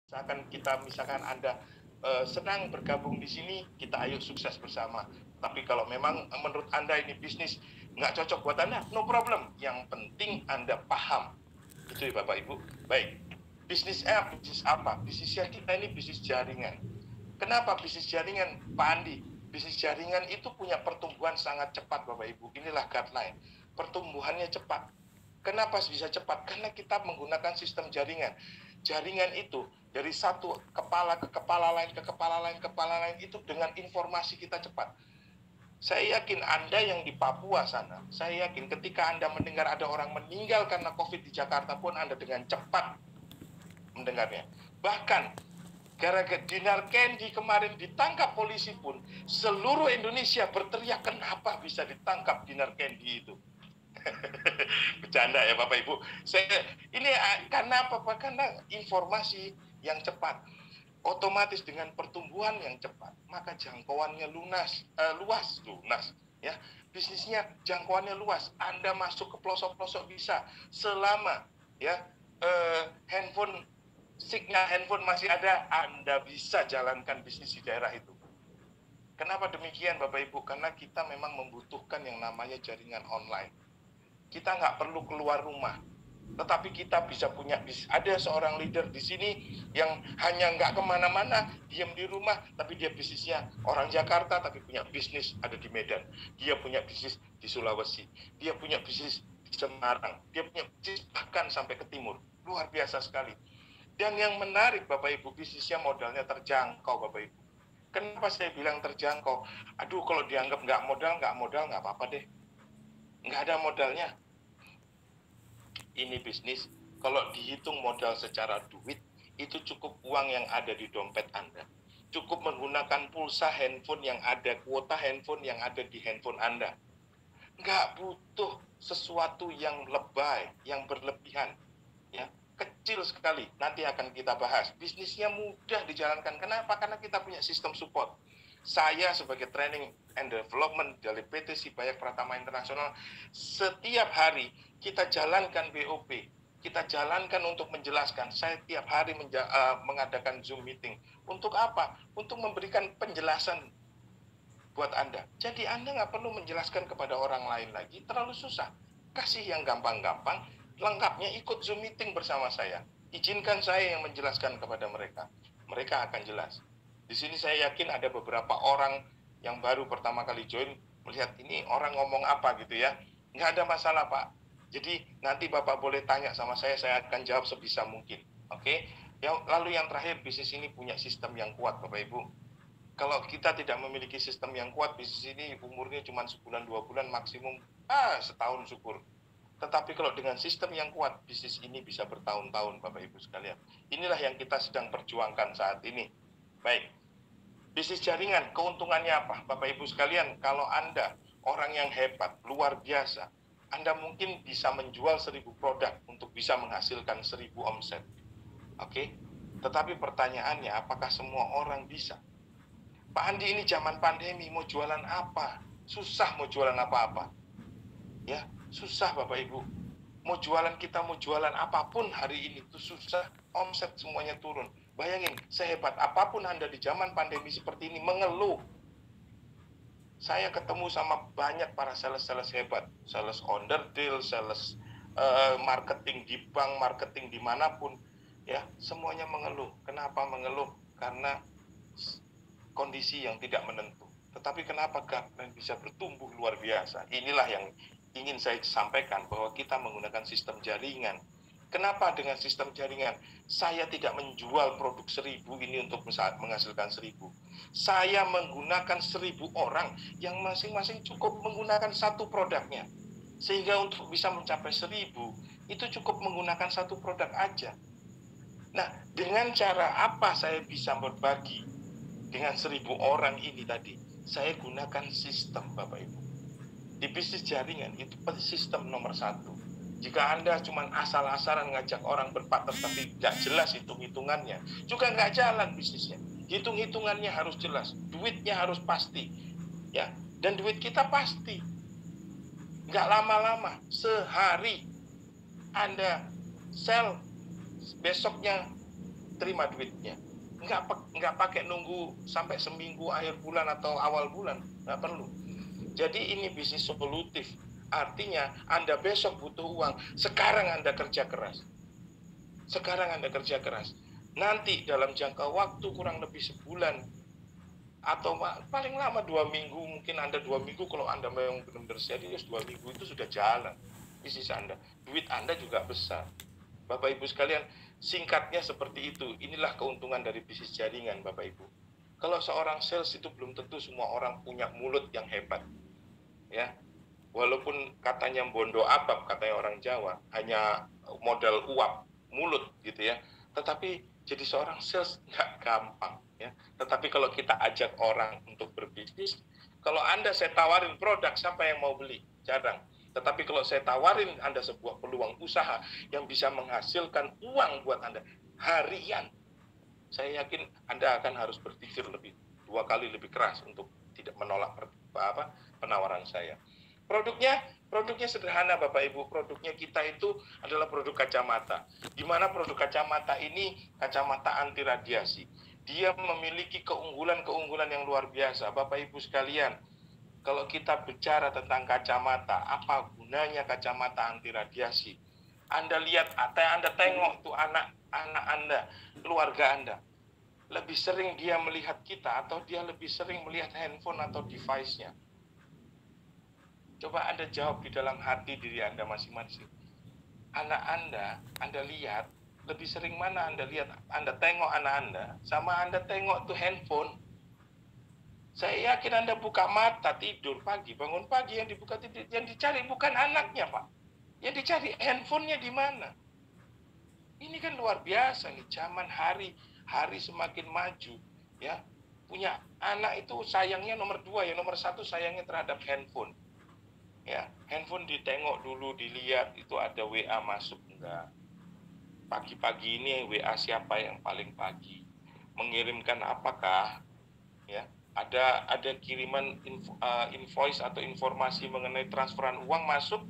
misalkan Anda senang bergabung di sini, kita ayo sukses bersama. Tapi kalau memang menurut Anda ini bisnis nggak cocok buat Anda, no problem. Yang penting Anda paham. Itu ya Bapak Ibu. Baik, bisnis apa? Bisnisnya kita ini bisnis jaringan. Kenapa bisnis jaringan, Pak Andi? Bisnis jaringan itu punya pertumbuhan sangat cepat, Bapak Ibu. Inilah guideline. Pertumbuhannya cepat. Kenapa bisa cepat? Karena kita menggunakan sistem jaringan. Jaringan itu dari satu kepala ke kepala lain, ke kepala lain, kepala lain itu dengan informasi kita cepat. Saya yakin Anda yang di Papua sana, saya yakin ketika Anda mendengar ada orang meninggal karena COVID di Jakarta pun Anda dengan cepat mendengarnya. Bahkan gara-gara Dinar Kendi kemarin ditangkap polisi pun, seluruh Indonesia berteriak kenapa bisa ditangkap Dinar Kendi itu. Bercanda ya Bapak Ibu. Ini karena apa? Karena informasi yang cepat. Otomatis dengan pertumbuhan yang cepat, maka jangkauannya luas, ya. Bisnisnya jangkauannya luas. Anda masuk ke pelosok-pelosok bisa selama ya signal handphone masih ada, Anda bisa jalankan bisnis di daerah itu. Kenapa demikian Bapak Ibu? Karena kita memang membutuhkan yang namanya jaringan online. Kita nggak perlu keluar rumah, tetapi kita bisa punya ada seorang leader di sini yang hanya nggak kemana-mana, diam di rumah, tapi dia bisnisnya orang Jakarta, tapi punya bisnis ada di Medan. Dia punya bisnis di Sulawesi, dia punya bisnis di Semarang, dia punya bisnis bahkan sampai ke timur. Luar biasa sekali. Dan yang menarik Bapak Ibu, bisnisnya modalnya terjangkau Bapak Ibu. Kenapa saya bilang terjangkau? Aduh, kalau dianggap nggak modal nggak apa-apa deh. Nggak ada modalnya. Ini bisnis, kalau dihitung modal secara duit, itu cukup uang yang ada di dompet Anda. Cukup menggunakan pulsa handphone yang ada, kuota handphone yang ada di handphone Anda. Nggak butuh sesuatu yang lebay, yang berlebihan. Ya, kecil sekali. Nanti akan kita bahas. Bisnisnya mudah dijalankan. Kenapa? Karena kita punya sistem support. Saya sebagai training and development dari PT Sibayak Pratama Internasional, setiap hari kita jalankan BOP, kita jalankan untuk menjelaskan. Saya tiap hari mengadakan Zoom meeting. Untuk apa? Untuk memberikan penjelasan buat Anda. Jadi Anda nggak perlu menjelaskan kepada orang lain lagi, terlalu susah. Kasih yang gampang-gampang, lengkapnya ikut Zoom meeting bersama saya. Izinkan saya yang menjelaskan kepada mereka. Mereka akan jelas. Di sini saya yakin ada beberapa orang yang baru pertama kali join, melihat ini orang ngomong apa gitu ya. Nggak ada masalah Pak. Jadi nanti Bapak boleh tanya sama saya akan jawab sebisa mungkin. Oke? Lalu yang terakhir, bisnis ini punya sistem yang kuat Bapak Ibu. Kalau kita tidak memiliki sistem yang kuat, bisnis ini umurnya cuma sebulan 2 bulan maksimum, setahun syukur. Tetapi kalau dengan sistem yang kuat, bisnis ini bisa bertahun-tahun Bapak Ibu sekalian. Inilah yang kita sedang perjuangkan saat ini. Baik, bisnis jaringan, keuntungannya apa? Bapak Ibu sekalian, kalau Anda orang yang hebat, luar biasa, Anda mungkin bisa menjual 1000 produk untuk bisa menghasilkan 1000 omset. Oke? Tetapi pertanyaannya, apakah semua orang bisa? Pak Andi, ini zaman pandemi, mau jualan apa? Susah mau jualan apa-apa. Ya, susah Bapak Ibu. Mau jualan apapun hari ini itu susah, omset semuanya turun. Bayangin, sehebat apapun Anda di zaman pandemi seperti ini mengeluh. Saya ketemu sama banyak para sales-sales hebat, sales onderdil, sales marketing di bank, marketing dimanapun, ya semuanya mengeluh. Kenapa mengeluh? Karena kondisi yang tidak menentu. Tetapi kenapa Gartner bisa bertumbuh luar biasa? Inilah yang ingin saya sampaikan, bahwa kita menggunakan sistem jaringan. Kenapa dengan sistem jaringan? Saya tidak menjual produk 1000 ini untuk menghasilkan 1000. Saya menggunakan 1000 orang yang masing-masing cukup menggunakan satu produknya. Sehingga untuk bisa mencapai 1000, itu cukup menggunakan satu produk aja. Nah, dengan cara apa saya bisa berbagi dengan 1000 orang ini tadi? Saya gunakan sistem Bapak Ibu. Di bisnis jaringan itu sistem nomor 1. Jika Anda cuma asal-asalan ngajak orang berpartner tapi nggak jelas hitung-hitungannya, juga nggak jalan bisnisnya. Hitung-hitungannya harus jelas, duitnya harus pasti, ya. Dan duit kita pasti, nggak lama-lama. Sehari Anda sell, besoknya terima duitnya. Nggak pakai nunggu sampai seminggu akhir bulan atau awal bulan, nggak perlu. Jadi ini bisnis solutif. Artinya Anda besok butuh uang, sekarang Anda kerja keras. Sekarang Anda kerja keras. Nanti dalam jangka waktu kurang lebih sebulan atau paling lama 2 minggu, mungkin Anda 2 minggu, kalau Anda memang benar-benar serius 2 minggu itu sudah jalan bisnis Anda. Duit Anda juga besar. Bapak Ibu sekalian, singkatnya seperti itu. Inilah keuntungan dari bisnis jaringan, Bapak Ibu. Kalau seorang sales itu belum tentu semua orang punya mulut yang hebat. Ya, walaupun katanya bondo abab, katanya orang Jawa, hanya modal uap mulut gitu ya. Tetapi jadi seorang sales nggak gampang ya. Tetapi kalau kita ajak orang untuk berbisnis, kalau Anda saya tawarin produk, siapa yang mau beli? Jarang. Tetapi kalau saya tawarin Anda sebuah peluang usaha yang bisa menghasilkan uang buat Anda harian, saya yakin Anda akan harus berpikir 2 kali lebih keras untuk tidak menolak penawaran saya. Produknya sederhana Bapak Ibu. Produknya kita itu adalah produk kacamata. Di mana produk kacamata ini kacamata anti radiasi. Dia memiliki keunggulan yang luar biasa. Bapak Ibu sekalian, kalau kita bicara tentang kacamata, apa gunanya kacamata anti radiasi? Anda lihat, Anda tengok tuh anak Anda, keluarga Anda. Lebih sering dia melihat kita atau dia lebih sering melihat handphone atau device-nya? Coba Anda jawab di dalam hati diri Anda masing-masing. Anak Anda lihat, lebih sering mana Anda lihat, Anda tengok anak Anda, sama Anda tengok tuh handphone. Saya yakin Anda buka mata, tidur pagi, bangun pagi, yang dicari bukan anaknya, Pak. Yang dicari handphonenya di mana. Ini kan luar biasa nih, zaman hari semakin maju, ya. Punya anak itu sayangnya nomor 2, ya nomor 1 sayangnya terhadap handphone. Ya, handphone ditengok dulu, dilihat itu ada WA masuk enggak. Pagi-pagi ini WA siapa yang paling pagi? Mengirimkan apakah? Ya, ada kiriman invoice atau informasi mengenai transferan uang masuk.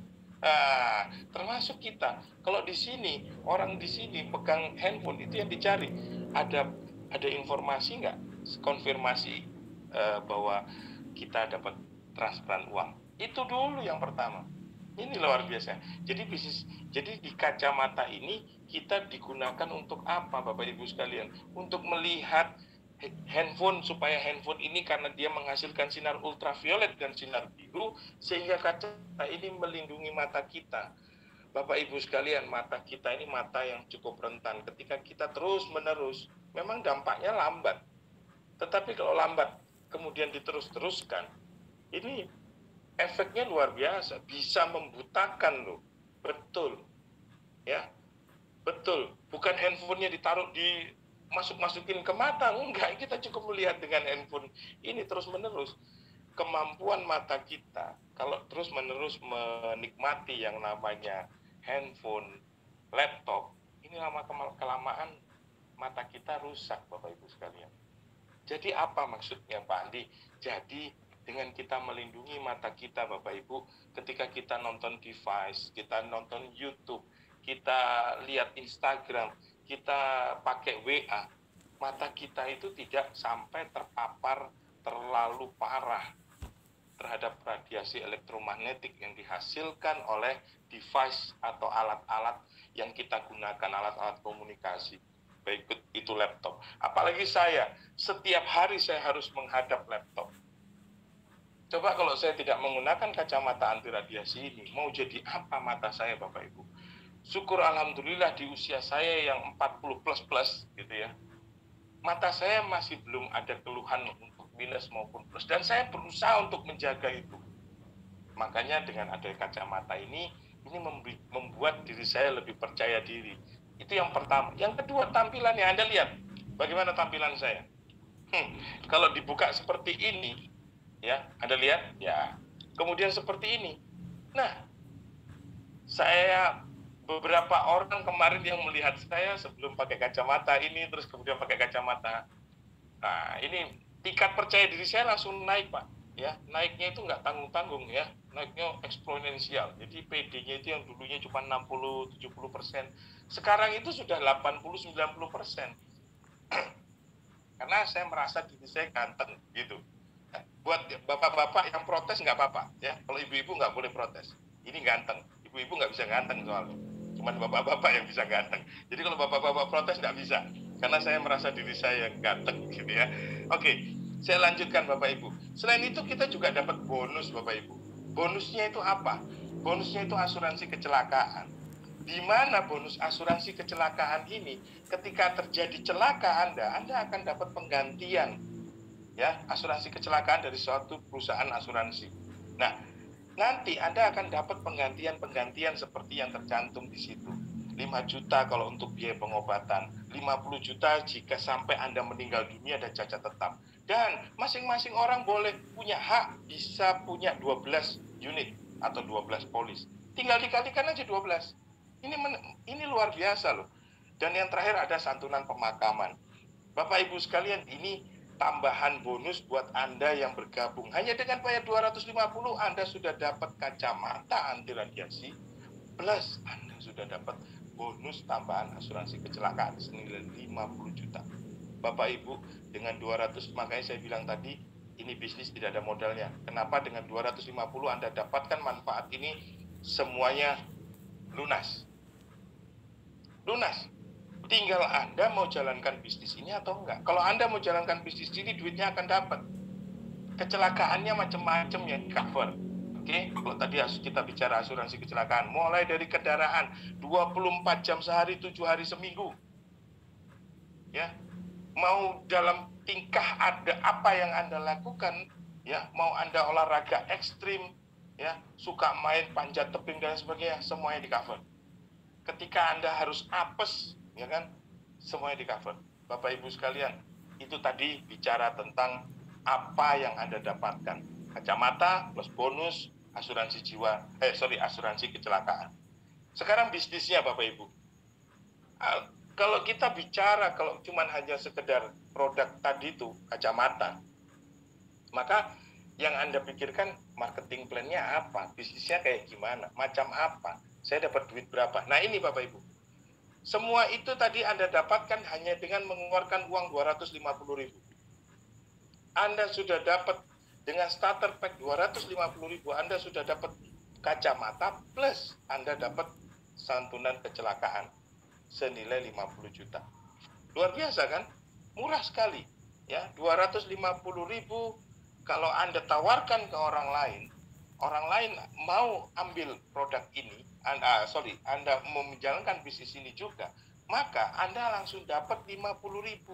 Termasuk kita. Kalau di sini, orang di sini pegang handphone itu yang dicari. Ada informasi enggak? Konfirmasi bahwa kita dapat transferan uang. Itu dulu yang pertama. Ini luar biasa. Jadi di kacamata ini kita digunakan untuk apa, Bapak Ibu sekalian? Untuk melihat handphone, supaya handphone ini karena dia menghasilkan sinar ultraviolet dan sinar biru, sehingga kacamata ini melindungi mata kita. Bapak Ibu sekalian, mata kita ini mata yang cukup rentan. Ketika kita terus-menerus, memang dampaknya lambat. Tetapi kalau lambat kemudian diterus-teruskan, ini efeknya luar biasa, bisa membutakan loh. Betul. Ya. Betul. Bukan handphonenya ditaruh masukin ke mata, enggak, kita cukup melihat dengan handphone ini terus-menerus. Kemampuan mata kita kalau terus-menerus menikmati yang namanya handphone, laptop, ini lama-kelamaan mata kita rusak, Bapak Ibu sekalian. Jadi apa maksudnya, Pak Andi? Jadi dengan kita melindungi mata kita, Bapak Ibu, ketika kita nonton device, kita nonton YouTube, kita lihat Instagram, kita pakai WA, mata kita itu tidak sampai terpapar terlalu parah terhadap radiasi elektromagnetik yang dihasilkan oleh device atau alat-alat yang kita gunakan, alat-alat komunikasi, baik itu laptop. Apalagi saya, setiap hari saya harus menghadap laptop. Coba kalau saya tidak menggunakan kacamata anti radiasi ini, mau jadi apa mata saya, Bapak Ibu? Syukur alhamdulillah di usia saya yang 40 plus gitu ya, mata saya masih belum ada keluhan untuk minus maupun plus, dan saya berusaha untuk menjaga itu. Makanya dengan ada kacamata ini membuat diri saya lebih percaya diri. Itu yang pertama. Yang kedua, tampilannya. Anda lihat bagaimana tampilan saya. Kalau dibuka seperti ini, ya, Anda lihat, ya. Kemudian seperti ini. Nah, saya beberapa orang kemarin yang melihat saya sebelum pakai kacamata ini, terus kemudian pakai kacamata. Nah, ini tingkat percaya diri saya langsung naik, Pak. Ya, naiknya itu nggak tanggung-tanggung ya, naiknya eksponensial. Jadi PD-nya itu yang dulunya cuma 60-70%, sekarang itu sudah 80-90%. karena saya merasa diri saya ganteng gitu. Nah, buat bapak-bapak yang protes nggak apa-apa ya, kalau ibu-ibu nggak boleh protes. Ini ganteng, ibu-ibu nggak bisa ganteng soalnya. Cuman bapak-bapak yang bisa ganteng. Jadi kalau bapak-bapak protes nggak bisa, karena saya merasa diri saya yang ganteng gitu ya. Oke, saya lanjutkan Bapak Ibu. Selain itu kita juga dapat bonus Bapak Ibu. Bonusnya itu apa? Bonusnya itu asuransi kecelakaan. Di mana bonus asuransi kecelakaan ini, ketika terjadi celaka Anda akan dapat penggantian ya asuransi kecelakaan dari suatu perusahaan asuransi. Nah, nanti Anda akan dapat penggantian seperti yang tercantum di situ. 5 juta kalau untuk biaya pengobatan, 50 juta jika sampai Anda meninggal dunia dan cacat tetap. Dan masing-masing orang boleh punya hak bisa punya 12 unit atau 12 polis. Tinggal dikalikan aja 12. Ini luar biasa loh. Dan yang terakhir ada santunan pemakaman. Bapak Ibu sekalian, ini tambahan bonus buat Anda yang bergabung. Hanya dengan bayar 250 Anda sudah dapat kacamata anti radiasi, plus Anda sudah dapat bonus tambahan asuransi kecelakaan senilai 50 juta. Bapak Ibu, dengan 200, makanya saya bilang tadi, ini bisnis tidak ada modalnya. Kenapa dengan 250 Anda dapatkan manfaat ini semuanya lunas. Lunas. Tinggal Anda mau jalankan bisnis ini atau enggak. Kalau Anda mau jalankan bisnis ini, duitnya akan dapat. Kecelakaannya macam-macam yang di cover. Oke, kalau tadi kita bicara asuransi kecelakaan, mulai dari kendaraan 24 jam sehari, 7 hari seminggu. Ya, mau dalam tingkah ada apa yang Anda lakukan, ya, mau Anda olahraga ekstrim, ya, suka main panjat tebing dan sebagainya, semuanya di cover. Ketika Anda harus apes, ya kan, semuanya di cover. Bapak Ibu sekalian, itu tadi bicara tentang apa yang Anda dapatkan. Kacamata plus bonus asuransi asuransi kecelakaan. Sekarang bisnisnya Bapak Ibu. Kalau kita bicara, kalau cuma hanya sekedar produk tadi itu, kacamata, maka yang Anda pikirkan marketing plan-nya apa, bisnisnya kayak gimana, macam apa, saya dapat duit berapa. Nah ini Bapak Ibu, semua itu tadi Anda dapatkan hanya dengan mengeluarkan uang 250.000. Anda sudah dapat dengan starter pack 250.000, Anda sudah dapat kacamata plus Anda dapat santunan kecelakaan senilai 50 juta. Luar biasa kan? Murah sekali. Ya, 250.000 kalau Anda tawarkan ke orang lain mau ambil produk ini, Anda mau menjalankan bisnis ini juga, maka Anda langsung dapat 50.000.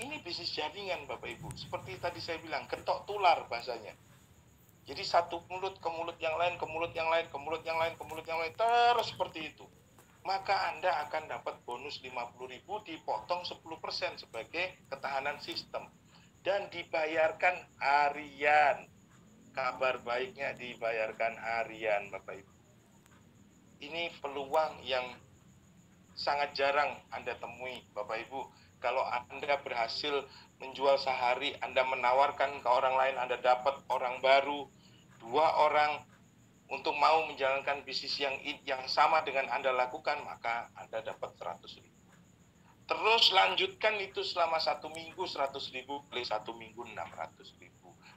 Ini bisnis jaringan Bapak Ibu. Seperti tadi saya bilang, ketok tular bahasanya. Jadi satu mulut ke mulut yang lain, ke mulut yang lain, ke mulut yang lain, ke mulut yang lain, terus seperti itu. Maka Anda akan dapat bonus 50.000 dipotong 10% sebagai ketahanan sistem. Dan dibayarkan harian. Kabar baiknya dibayarkan harian Bapak Ibu. Ini peluang yang sangat jarang Anda temui Bapak Ibu. Kalau Anda berhasil menjual sehari, Anda menawarkan ke orang lain, Anda dapat orang baru, 2 orang untuk mau menjalankan bisnis yang sama dengan Anda lakukan, maka Anda dapat 100.000. Terus lanjutkan itu selama 1 minggu 100.000 kali 1 minggu 600.000.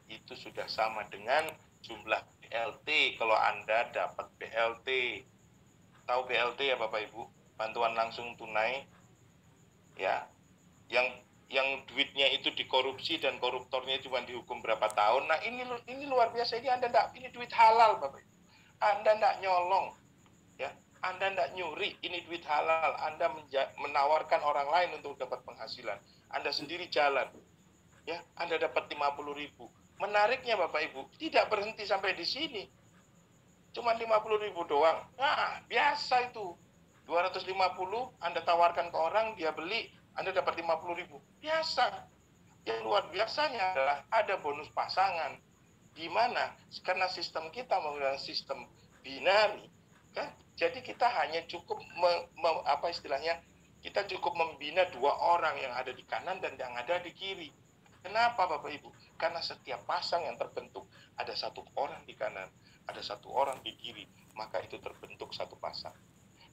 Itu sudah sama dengan jumlah BLT kalau Anda dapat BLT. Tahu BLT ya Bapak Ibu? Bantuan langsung tunai. Ya. Yang duitnya itu dikorupsi dan koruptornya cuma dihukum berapa tahun. Nah, ini luar biasa. Ini duit halal Bapak Ibu. Anda tidak nyolong. Ya. Anda tidak nyuri, ini duit halal. Anda menawarkan orang lain untuk dapat penghasilan. Anda sendiri jalan. Ya, Anda dapat 50.000. Menariknya Bapak Ibu, tidak berhenti sampai di sini. Cuma 50.000 doang. Nah, biasa itu. 250 Anda tawarkan ke orang, dia beli, Anda dapat 50.000. Biasa. Yang luar biasanya adalah ada bonus pasangan. Di mana? Karena sistem kita menggunakan sistem binari, kan? Jadi kita hanya cukup kita cukup membina 2 orang yang ada di kanan dan yang ada di kiri. Kenapa Bapak Ibu? Karena setiap pasang yang terbentuk ada 1 orang di kanan, ada 1 orang di kiri, maka itu terbentuk 1 pasang.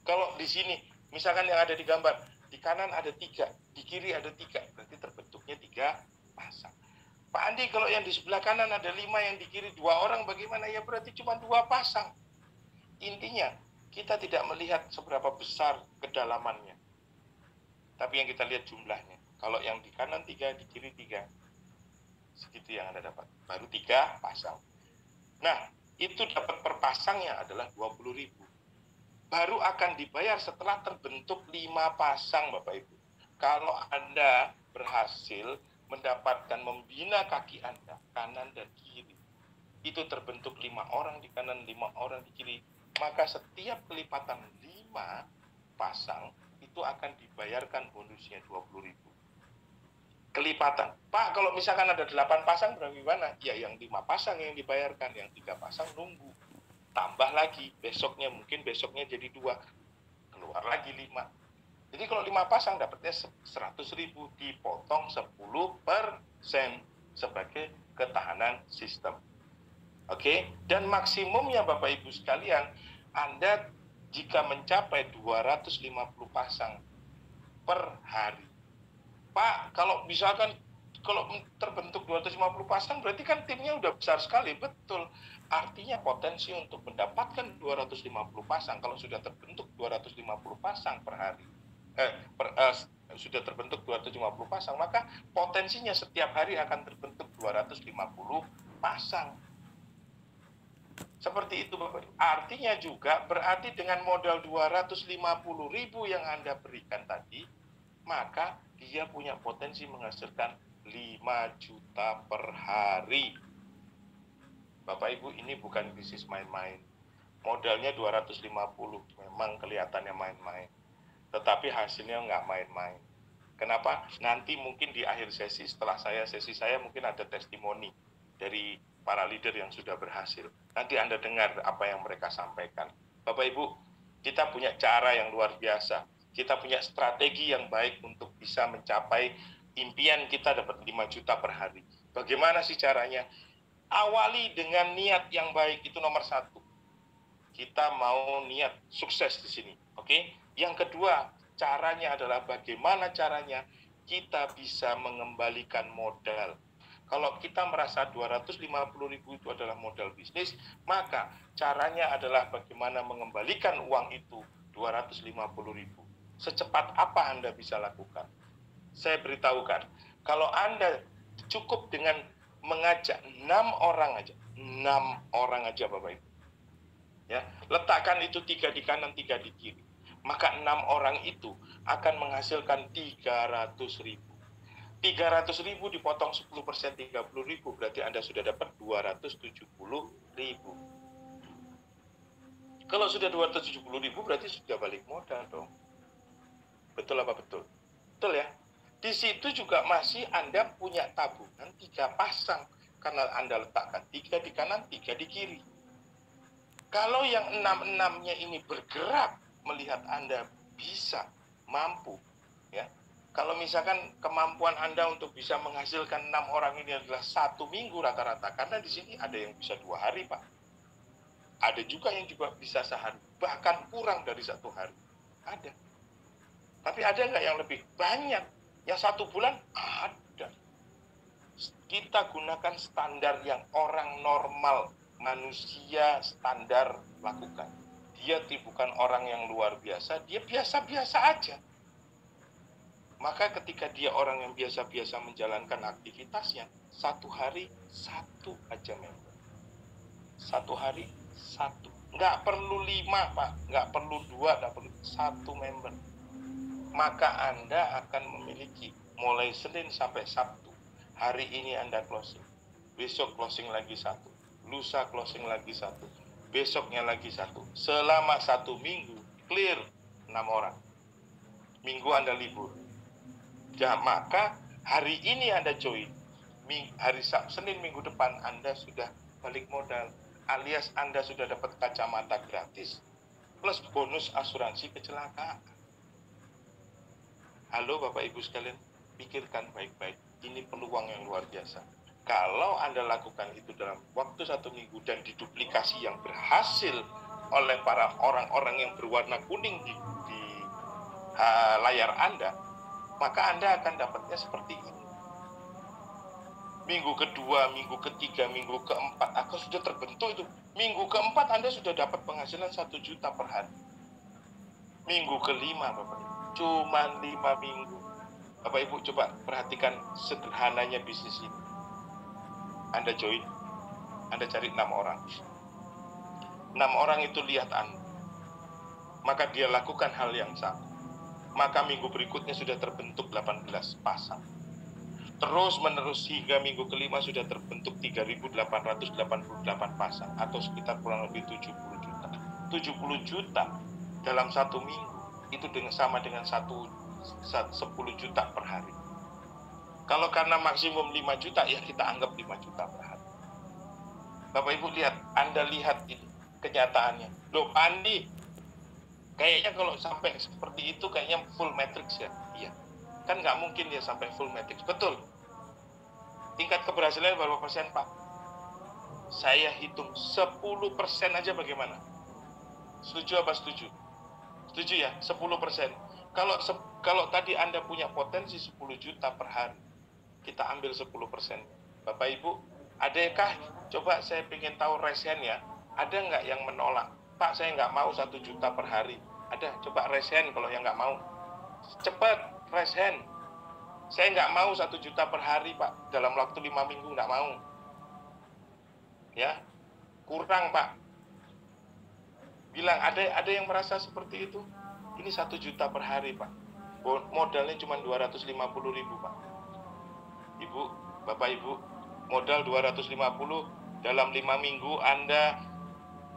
Kalau di sini, misalkan yang ada di gambar, di kanan ada 3, di kiri ada 3, berarti terbentuknya 3 pasang. Pak Andi, kalau yang di sebelah kanan ada 5, yang di kiri 2 orang, bagaimana? Ya berarti cuma 2 pasang. Intinya, kita tidak melihat seberapa besar kedalamannya, tapi yang kita lihat jumlahnya. Kalau yang di kanan 3, di kiri 3, segitu yang Anda dapat. Baru 3 pasang. Nah, itu dapat per pasangnya adalah 20.000. Baru akan dibayar setelah terbentuk 5 pasang, Bapak Ibu. Kalau Anda berhasil mendapatkan membina kaki Anda, kanan dan kiri, itu terbentuk 5 orang di kanan, 5 orang di kiri, maka setiap kelipatan 5 pasang, itu akan dibayarkan bonusnya 20.000. Kelipatan. Pak, kalau misalkan ada 8 pasang, bagaimana? Ya, yang 5 pasang yang dibayarkan, yang 3 pasang nunggu. Tambah lagi, besoknya jadi 2, keluar lagi 5. Jadi kalau 5 pasang dapatnya 100.000, dipotong 10% sebagai ketahanan sistem. Oke, dan maksimumnya Bapak Ibu sekalian, Anda jika mencapai 250 pasang per hari. Pak, kalau misalkan kalau terbentuk 250 pasang berarti kan timnya udah besar sekali. Betul. Artinya potensi untuk mendapatkan 250 pasang kalau sudah terbentuk 250 pasang per hari. Sudah terbentuk 250 pasang, maka potensinya setiap hari akan terbentuk 250 pasang. Seperti itu Bapak. Artinya juga berarti dengan modal 250.000 yang Anda berikan tadi, maka dia punya potensi menghasilkan 5 juta per hari. Bapak Ibu, ini bukan bisnis main-main. Modalnya 250, memang kelihatannya main-main. Tetapi hasilnya nggak main-main. Kenapa? Nanti mungkin di akhir sesi, setelah sesi saya mungkin ada testimoni dari para leader yang sudah berhasil. Nanti Anda dengar apa yang mereka sampaikan. Bapak Ibu, kita punya cara yang luar biasa. Kita punya strategi yang baik untuk bisa mencapai impian kita dapat 5 juta per hari. Bagaimana sih caranya? Awali dengan niat yang baik, itu nomor 1. Kita mau niat sukses di sini, oke? Yang kedua, caranya adalah bagaimana caranya kita bisa mengembalikan modal. Kalau kita merasa 250.000 itu adalah modal bisnis, maka caranya adalah bagaimana mengembalikan uang itu 250.000. Secepat apa Anda bisa lakukan? Saya beritahukan, kalau Anda cukup dengan mengajak 6 orang aja, 6 orang aja Bapak Ibu. Ya, letakkan itu 3 di kanan, 3 di kiri. Maka 6 orang itu akan menghasilkan 300.000. 300.000 dipotong 10%, 30.000, berarti Anda sudah dapat 270.000. Kalau sudah 270.000 berarti sudah balik modal dong. Betul apa betul? Betul ya? Di situ juga masih Anda punya tabungan 3 pasang. Karena Anda letakkan 3 di kanan, 3 di kiri. Kalau yang 6-6-nya ini bergerak melihat Anda bisa, mampu, ya. Kalau misalkan kemampuan Anda untuk bisa menghasilkan 6 orang ini adalah 1 minggu rata-rata, karena di sini ada yang bisa 2 hari, Pak. Ada juga yang juga bisa sehari, bahkan kurang dari 1 hari. Ada. Tapi ada nggak yang lebih banyak? Yang 1 bulan? Ada. Kita gunakan standar yang orang normal, manusia standar lakukan. Dia bukan orang yang luar biasa, dia biasa-biasa aja. Maka ketika dia orang yang biasa-biasa menjalankan aktivitasnya, 1 hari 1 aja member. 1 hari 1. Nggak perlu 5 Pak, nggak perlu 2, nggak perlu 1 member. Maka Anda akan memiliki mulai Senin sampai Sabtu. Hari ini Anda closing, besok closing lagi 1, lusa closing lagi 1, besoknya lagi 1. Selama 1 minggu clear 6 orang. Minggu Anda libur. Ya, maka hari ini Anda join, hari Senin minggu depan Anda sudah balik modal, alias Anda sudah dapat kacamata gratis plus bonus asuransi kecelakaan. Halo Bapak Ibu sekalian, pikirkan baik-baik, ini peluang yang luar biasa. Kalau Anda lakukan itu dalam waktu 1 minggu dan diduplikasi yang berhasil oleh para orang-orang yang berwarna kuning di layar Anda, maka Anda akan dapatnya seperti ini. Minggu kedua, minggu ketiga, minggu keempat akan sudah terbentuk itu. Minggu keempat Anda sudah dapat penghasilan 1 juta per hari. Minggu kelima, Bapak Ibu, cuma 5 minggu. Bapak Ibu coba perhatikan sederhananya bisnis ini. Anda join, Anda cari 6 orang. 6 orang itu lihat Anda, maka dia lakukan hal yang sama. Maka minggu berikutnya sudah terbentuk 18 pasang. Terus menerus hingga minggu kelima sudah terbentuk 3.888 pasang, atau sekitar kurang lebih 70 juta. 70 juta dalam 1 minggu itu sama dengan 10 juta per hari. Kalau karena maksimum 5 juta, ya kita anggap 5 juta per hari. Bapak Ibu lihat, Anda lihat ini kenyataannya. Loh Andi, kayaknya kalau sampai seperti itu kayaknya full matrix ya? Iya. Kan nggak mungkin dia sampai full matrix. Betul. Tingkat keberhasilan berapa persen, Pak? Saya hitung 10% aja bagaimana? Setuju apa setuju? Setuju ya, 10%. Kalau tadi Anda punya potensi 10 juta per hari, kita ambil 10%. Bapak Ibu, adakah, coba saya ingin tahu resen ya, ada nggak yang menolak? Pak, saya nggak mau 1 juta per hari. Ada, coba resen kalau yang nggak mau. Cepat, resen. Saya nggak mau 1 juta per hari, Pak. Dalam waktu 5 minggu nggak mau. Ya, kurang, Pak. Bilang, ada yang merasa seperti itu? Ini 1 juta per hari, Pak. Modalnya cuma 250 ribu, Pak. Ibu, Bapak Ibu, modal 250 dalam 5 minggu, Anda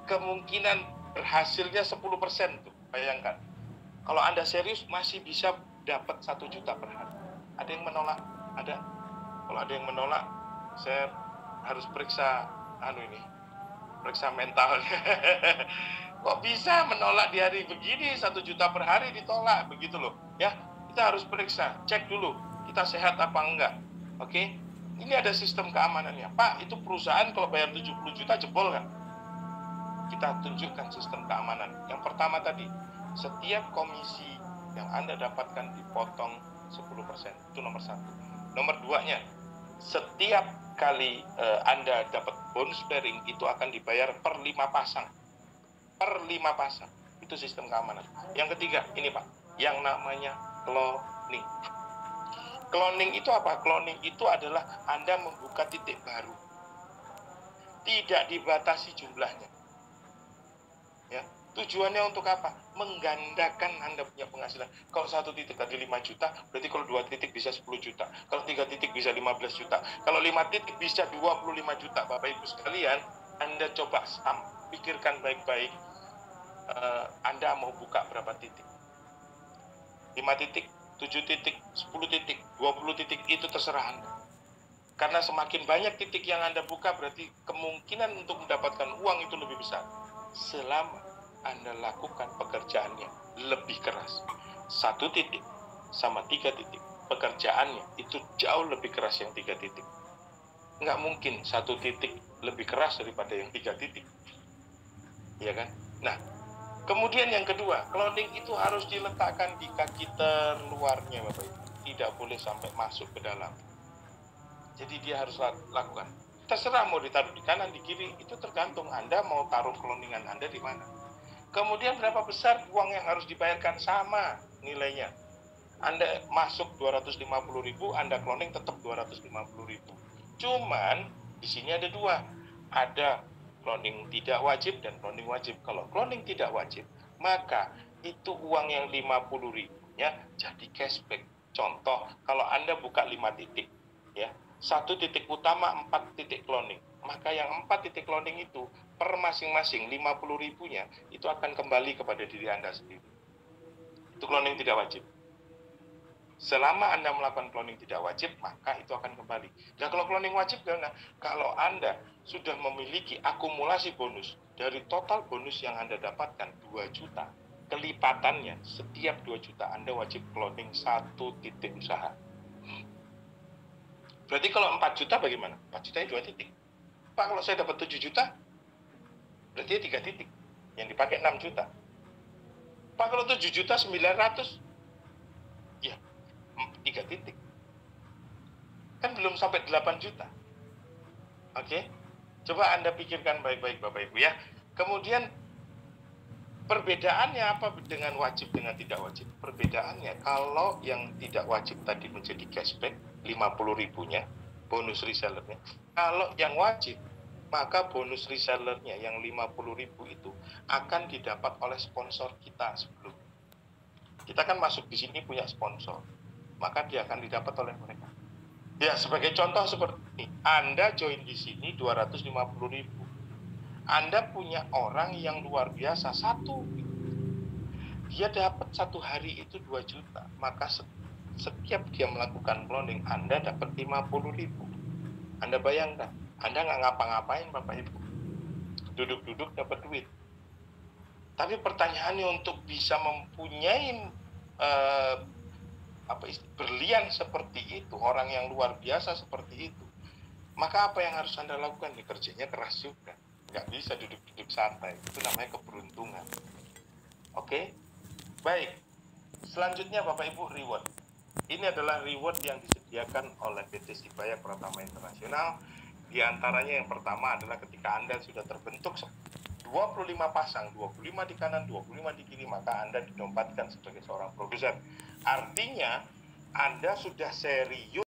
kemungkinan berhasilnya 10% tuh. Bayangkan. Kalau Anda serius, masih bisa dapat 1 juta per hari. Ada yang menolak? Ada. Kalau ada yang menolak, saya harus periksa periksa mentalnya. Kok bisa menolak di hari begini, 1 juta per hari ditolak, begitu loh. Ya, kita harus periksa, cek dulu, kita sehat apa enggak. Oke? Ini ada sistem keamanannya. Pak, itu perusahaan kalau bayar 70 juta jebol kan? Kita tunjukkan sistem keamanan. Yang pertama tadi, setiap komisi yang Anda dapatkan dipotong 10%. Itu nomor 1. Nomor 2-nya, setiap kali Anda dapat bonus bearing itu akan dibayar per 5 pasang. Per 5 pasang. Itu sistem keamanan. Yang ketiga, ini Pak, yang namanya cloning. Cloning itu apa? Cloning itu adalah Anda membuka titik baru. Tidak dibatasi jumlahnya. Ya. Tujuannya untuk apa? Menggandakan Anda punya penghasilan. Kalau 1 titik tadi 5 juta, berarti kalau 2 titik bisa 10 juta. Kalau 3 titik bisa 15 juta. Kalau 5 titik bisa 25 juta. Bapak Ibu sekalian, Anda coba pikirkan baik-baik. Anda mau buka berapa titik? 5 titik, 7 titik, 10 titik, 20 titik, itu terserah Anda. Karena semakin banyak titik yang Anda buka, berarti kemungkinan untuk mendapatkan uang itu lebih besar. Selama Anda lakukan pekerjaannya lebih keras. 1 titik sama 3 titik, pekerjaannya itu jauh lebih keras yang 3 titik. Nggak mungkin 1 titik lebih keras daripada yang 3 titik. Ya kan? Nah, kemudian yang kedua, cloning itu harus diletakkan di kaki terluarnya, Bapak Ibu. Tidak boleh sampai masuk ke dalam. Jadi dia harus lakukan. Terserah mau ditaruh di kanan, di kiri, itu tergantung Anda mau taruh cloningan Anda di mana. Kemudian berapa besar uang yang harus dibayarkan, sama nilainya. Anda masuk 250 ribu, Anda cloning tetap 250 ribu. Cuman di sini ada 2. Ada cloning tidak wajib dan cloning wajib. Kalau cloning tidak wajib, maka itu uang yang 50 ribunya jadi cashback. Contoh, kalau Anda buka 5 titik, ya, 1 titik utama, 4 titik cloning. Maka yang 4 titik cloning itu per masing-masing 50 ribunya itu akan kembali kepada diri Anda sendiri. Itu cloning tidak wajib. Selama Anda melakukan cloning tidak wajib, maka itu akan kembali. Nah, kalau cloning wajib, kalau Anda sudah memiliki akumulasi bonus, dari total bonus yang Anda dapatkan 2 juta, kelipatannya setiap 2 juta Anda wajib cloning 1 titik usaha. Berarti kalau 4 juta bagaimana? 4 jutanya 2 titik. Pak, kalau saya dapat 7 juta, berarti 3 titik. Yang dipakai 6 juta. Pak, kalau 7 juta 900, 3 titik. Kan belum sampai 8 juta. Oke? Coba Anda pikirkan baik-baik Bapak Ibu ya. Kemudian perbedaannya apa dengan wajib dengan tidak wajib? Perbedaannya kalau yang tidak wajib tadi menjadi cashback 50.000-nya, bonus resellernya. Kalau yang wajib, maka bonus resellernya yang 50.000 itu akan didapat oleh sponsor kita sebelum. Kita kan masuk di sini punya sponsor, maka dia akan didapat oleh mereka. Ya, sebagai contoh seperti ini, Anda join di sini 250.000. Anda punya orang yang luar biasa, satu, dia dapat satu hari itu 2 juta, maka setiap dia melakukan cloning, Anda dapat 50.000. Anda bayangkan, Anda nggak ngapa-ngapain Bapak Ibu, duduk-duduk dapat duit. Tapi pertanyaannya untuk bisa mempunyai berlian seperti itu, orang yang luar biasa seperti itu, maka apa yang harus Anda lakukan? Kerjanya keras juga, nggak bisa duduk-duduk santai. Itu namanya keberuntungan. Oke, baik. Selanjutnya Bapak Ibu, reward. Ini adalah reward yang disediakan oleh PT Sibaya Pratama Internasional. Di antaranya yang pertama adalah ketika Anda sudah terbentuk 25 pasang, 25 di kanan, 25 di kiri, maka Anda dinobatkan sebagai seorang produser. Artinya Anda sudah serius